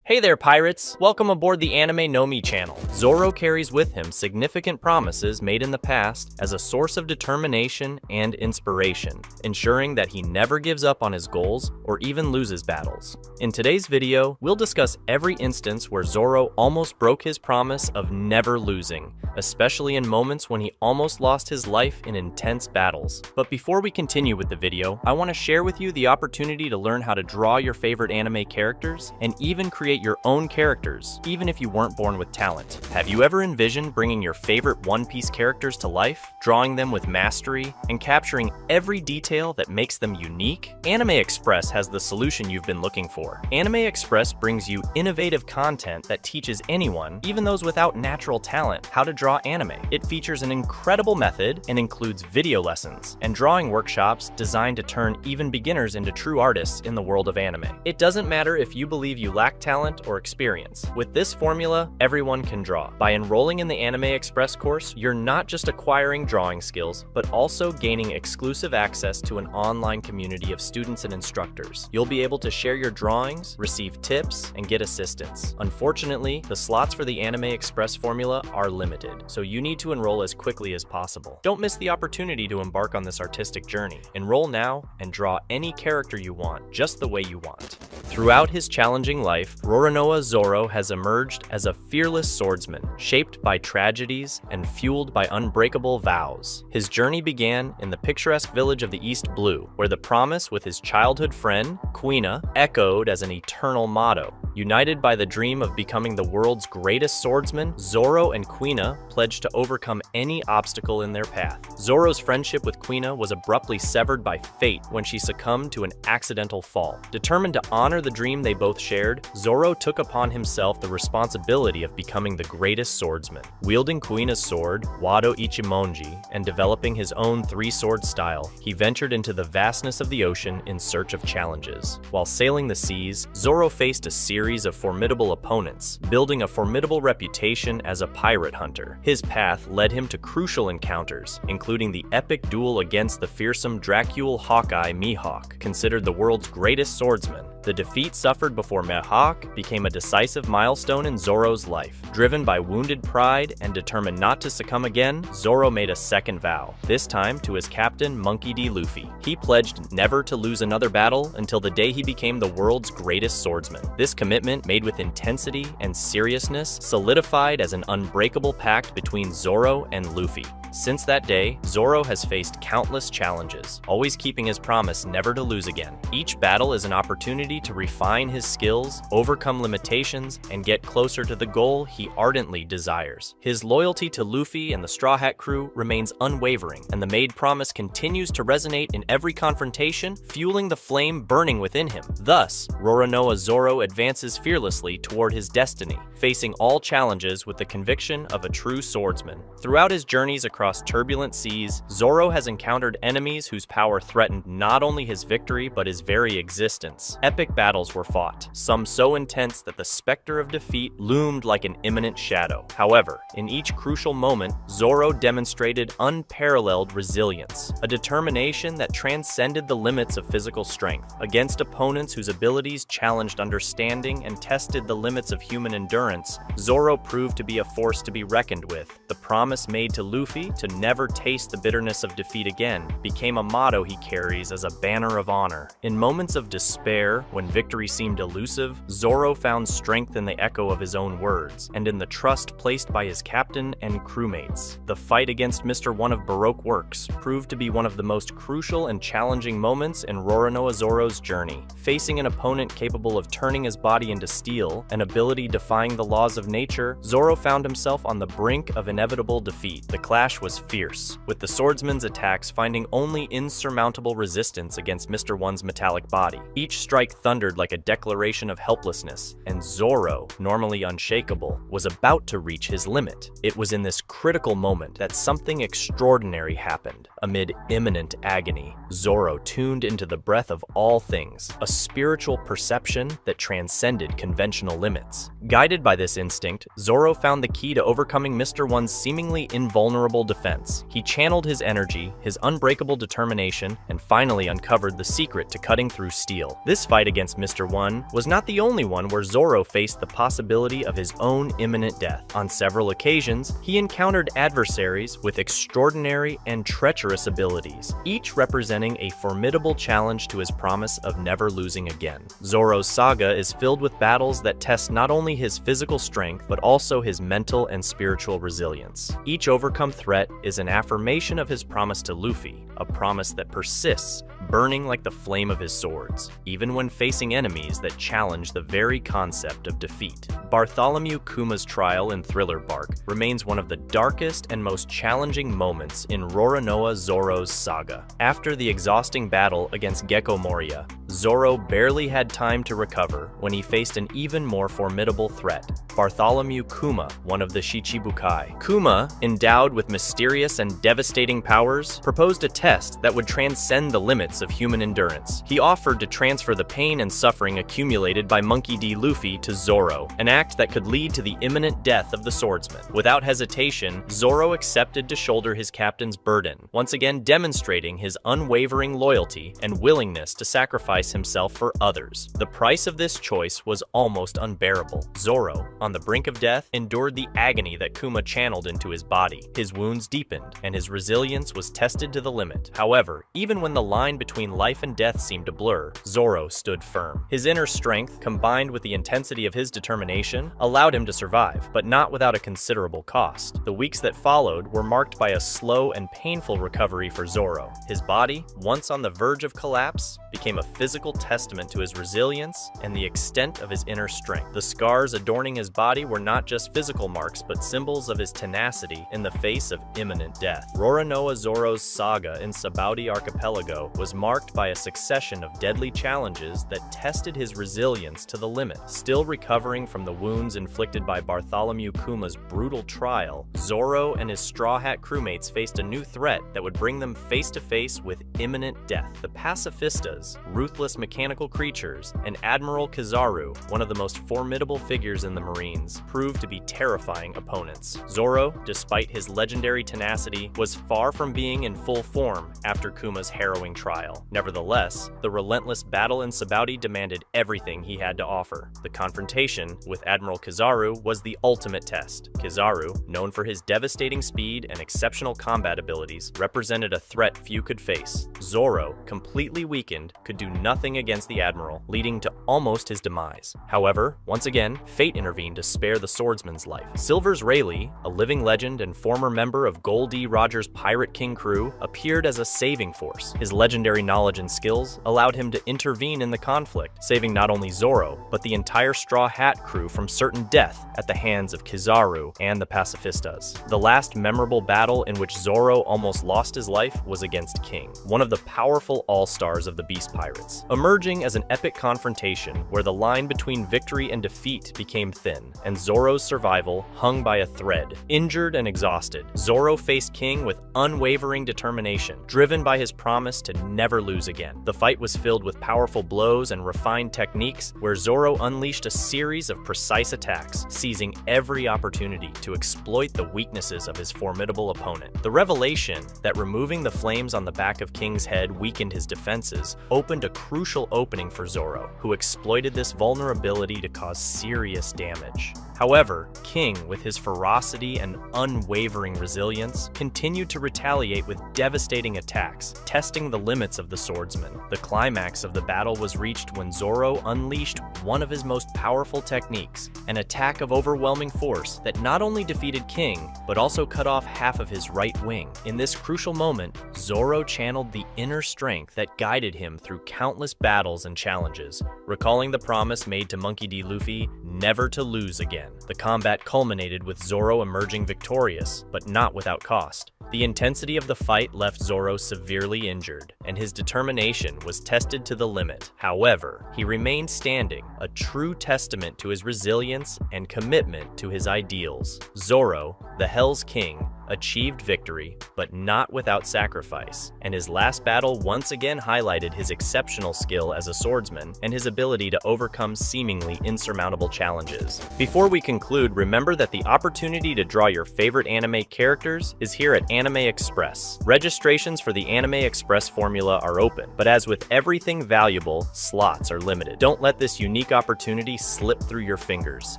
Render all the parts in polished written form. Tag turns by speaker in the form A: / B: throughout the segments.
A: Hey there, pirates! Welcome aboard the Anime No Mi channel. Zoro carries with him significant promises made in the past as a source of determination and inspiration, ensuring that he never gives up on his goals or even loses battles. In today's video, we'll discuss every instance where Zoro almost broke his promise of never losing, especially in moments when he almost lost his life in intense battles. But before we continue with the video, I want to share with you the opportunity to learn how to draw your favorite anime characters and even create your own characters, even if you weren't born with talent. Have you ever envisioned bringing your favorite One Piece characters to life, drawing them with mastery, and capturing every detail that makes them unique? Anime Express has the solution you've been looking for. Anime Express brings you innovative content that teaches anyone, even those without natural talent, how to draw anime. It features an incredible method and includes video lessons and drawing workshops designed to turn even beginners into true artists in the world of anime. It doesn't matter if you believe you lack talent or experience. With this formula, everyone can draw. By enrolling in the Anime Express course, you're not just acquiring drawing skills, but also gaining exclusive access to an online community of students and instructors. You'll be able to share your drawings, receive tips, and get assistance. Unfortunately, the slots for the Anime Express formula are limited, so you need to enroll as quickly as possible. Don't miss the opportunity to embark on this artistic journey. Enroll now and draw any character you want, just the way you want. Throughout his challenging life, Roronoa Zoro has emerged as a fearless swordsman, shaped by tragedies and fueled by unbreakable vows. His journey began in the picturesque village of the East Blue, where the promise with his childhood friend, Quina, echoed as an eternal motto. United by the dream of becoming the world's greatest swordsman, Zoro and Quina pledged to overcome any obstacle in their path. Zoro's friendship with Quina was abruptly severed by fate when she succumbed to an accidental fall. Determined to honor the dream they both shared, Zoro took upon himself the responsibility of becoming the greatest swordsman. Wielding Quina's sword, Wado Ichimonji, and developing his own three-sword style, he ventured into the vastness of the ocean in search of challenges. While sailing the seas, Zoro faced a series of formidable opponents, building a formidable reputation as a pirate hunter. His path led him to crucial encounters, including the epic duel against the fearsome Dracule Hawkeye Mihawk, considered the world's greatest swordsman. The defeat suffered before Mihawk became a decisive milestone in Zoro's life. Driven by wounded pride and determined not to succumb again, Zoro made a second vow, this time to his captain Monkey D. Luffy. He pledged never to lose another battle until the day he became the world's greatest swordsman. This commitment, made with intensity and seriousness, solidified as an unbreakable pact between Zoro and Luffy. Since that day, Zoro has faced countless challenges, always keeping his promise never to lose again. Each battle is an opportunity to refine his skills, overcome limitations, and get closer to the goal he ardently desires. His loyalty to Luffy and the Straw Hat crew remains unwavering, and the made promise continues to resonate in every confrontation, fueling the flame burning within him. Thus, Roronoa Zoro advances fearlessly toward his destiny, facing all challenges with the conviction of a true swordsman. Throughout his journeys across turbulent seas, Zoro has encountered enemies whose power threatened not only his victory but his very existence. Epic battles were fought, some so intense that the specter of defeat loomed like an imminent shadow. However, in each crucial moment, Zoro demonstrated unparalleled resilience, a determination that transcended the limits of physical strength. Against opponents whose abilities challenged understanding and tested the limits of human endurance, Zoro proved to be a force to be reckoned with. The promise made to Luffy to never taste the bitterness of defeat again became a motto he carries as a banner of honor. In moments of despair, when victory seemed elusive, Zoro found strength in the echo of his own words, and in the trust placed by his captain and crewmates. The fight against Mr. One of Baroque Works proved to be one of the most crucial and challenging moments in Roronoa Zoro's journey. Facing an opponent capable of turning his body into steel, an ability defying the laws of nature, Zoro found himself on the brink of inevitable defeat. The clash was fierce, with the swordsman's attacks finding only insurmountable resistance against Mr. One's metallic body. Each strike thundered like a declaration of helplessness, and Zoro, normally unshakable, was about to reach his limit. It was in this critical moment that something extraordinary happened. Amid imminent agony, Zoro tuned into the breath of all things, a spiritual perception that transcended conventional limits. Guided by this instinct, Zoro found the key to overcoming Mr. One's seemingly invulnerable defense. He channeled his energy, his unbreakable determination, and finally uncovered the secret to cutting through steel. This fight against Mr. One was not the only one where Zoro faced the possibility of his own imminent death. On several occasions, he encountered adversaries with extraordinary and treacherous abilities, each representing a formidable challenge to his promise of never losing again. Zoro's saga is filled with battles that test not only his physical strength, but also his mental and spiritual resilience. Each overcome threat is an affirmation of his promise to Luffy, a promise that persists, burning like the flame of his swords, even when facing enemies that challenge the very concept of defeat. Bartholomew Kuma's trial in Thriller Bark remains one of the darkest and most challenging moments in Roronoa Zoro's saga. After the exhausting battle against Gecko Moria, Zoro barely had time to recover when he faced an even more formidable threat, Bartholomew Kuma, one of the Shichibukai. Kuma, endowed with mysterious and devastating powers, proposed a test that would transcend the limits of human endurance. He offered to transfer the pain and suffering accumulated by Monkey D. Luffy to Zoro, an act that could lead to the imminent death of the swordsman. Without hesitation, Zoro accepted to shoulder his captain's burden, once again demonstrating his unwavering loyalty and willingness to sacrifice himself for others. The price of this choice was almost unbearable. Zoro, on the brink of death, endured the agony that Kuma channeled into his body. His wounds deepened, and his resilience was tested to the limit. However, even when the line between life and death seemed to blur, Zoro stood firm. His inner strength, combined with the intensity of his determination, allowed him to survive, but not without a considerable cost. The weeks that followed were marked by a slow and painful recovery for Zoro. His body, once on the verge of collapse, became a physical testament to his resilience and the extent of his inner strength. The scars adorning his body were not just physical marks, but symbols of his tenacity in the face of imminent death. Roronoa Zoro's saga in Sabaudi Archipelago was marked by a succession of deadly challenges that tested his resilience to the limit. Still recovering from the wounds inflicted by Bartholomew Kuma's brutal trial, Zoro and his Straw Hat crewmates faced a new threat that would bring them face to face with imminent death. The pacifistas, ruthless mechanical creatures, and Admiral Kizaru, one of the most formidable figures in the Marines, proved to be terrifying opponents. Zoro, despite his legendary tenacity, was far from being in full form after Kuma's harrowing trial. Nevertheless, the relentless battle in Sabaudi demanded everything he had to offer. The confrontation with Admiral Kizaru was the ultimate test. Kizaru, known for his devastating speed and exceptional combat abilities, represented a threat few could face. Zoro, completely weakened, could do nothing against the Admiral, leading to almost his demise. However, once again, fate intervened to spare the swordsman's life. Silvers Rayleigh, a living legend and former member of Gold D. Rogers' Pirate King crew, appeared as a saving force. His legendary knowledge and skills allowed him to intervene in the conflict, saving not only Zoro, but the entire Straw Hat crew from certain death at the hands of Kizaru and the pacifistas. The last memorable battle in which Zoro almost lost his life was against King, one of the powerful all-stars of the Beast Pirates, emerging as an epic confrontation where the line between victory and defeat became thin, and Zoro's survival hung by a thread. Injured and exhausted, Zoro faced King with unwavering determination, driven by his promise to never lose again. The fight was filled with powerful blows and refined techniques, where Zoro unleashed a series of precise attacks, seizing every opportunity to exploit the weaknesses of his formidable opponent. The revelation that removing the flames on the back of King's head weakened his defenses opened a crucial opening for Zoro, who exploited this vulnerability to cause serious damage. However, King, with his ferocity and unwavering resilience, continued to retaliate with devastating attacks, testing the limits of the swordsman. The climax of the battle was reached when Zoro unleashed one of his most powerful techniques, an attack of overwhelming force that not only defeated King, but also cut off half of his right wing. In this crucial moment, Zoro channeled the inner strength that guided him through countless battles and challenges, recalling the promise made to Monkey D. Luffy never to lose again. The combat culminated with Zoro emerging victorious, but not without cost. The intensity of the fight left Zoro severely injured, and his determination was tested to the limit. However, he remained standing, a true testament to his resilience and commitment to his ideals. Zoro, the Hell's King, achieved victory, but not without sacrifice, and his last battle once again highlighted his exceptional skill as a swordsman and his ability to overcome seemingly insurmountable challenges. Before we conclude, remember that the opportunity to draw your favorite anime characters is here at Anime Express. Registrations for the Anime Express formula are open, but as with everything valuable, slots are limited. Don't let this unique opportunity slip through your fingers.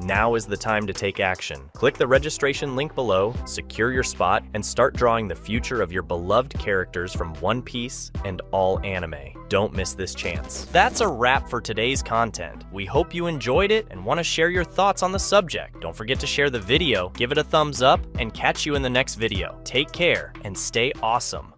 A: Now is the time to take action. Click the registration link below, secure your spot, and start drawing the future of your beloved characters from One Piece and all anime. Don't miss this chance. That's a wrap for today's content. We hope you enjoyed it and want to share your thoughts on the subject. Don't forget to share the video, give it a thumbs up, and catch you in the next video. Take care and stay awesome.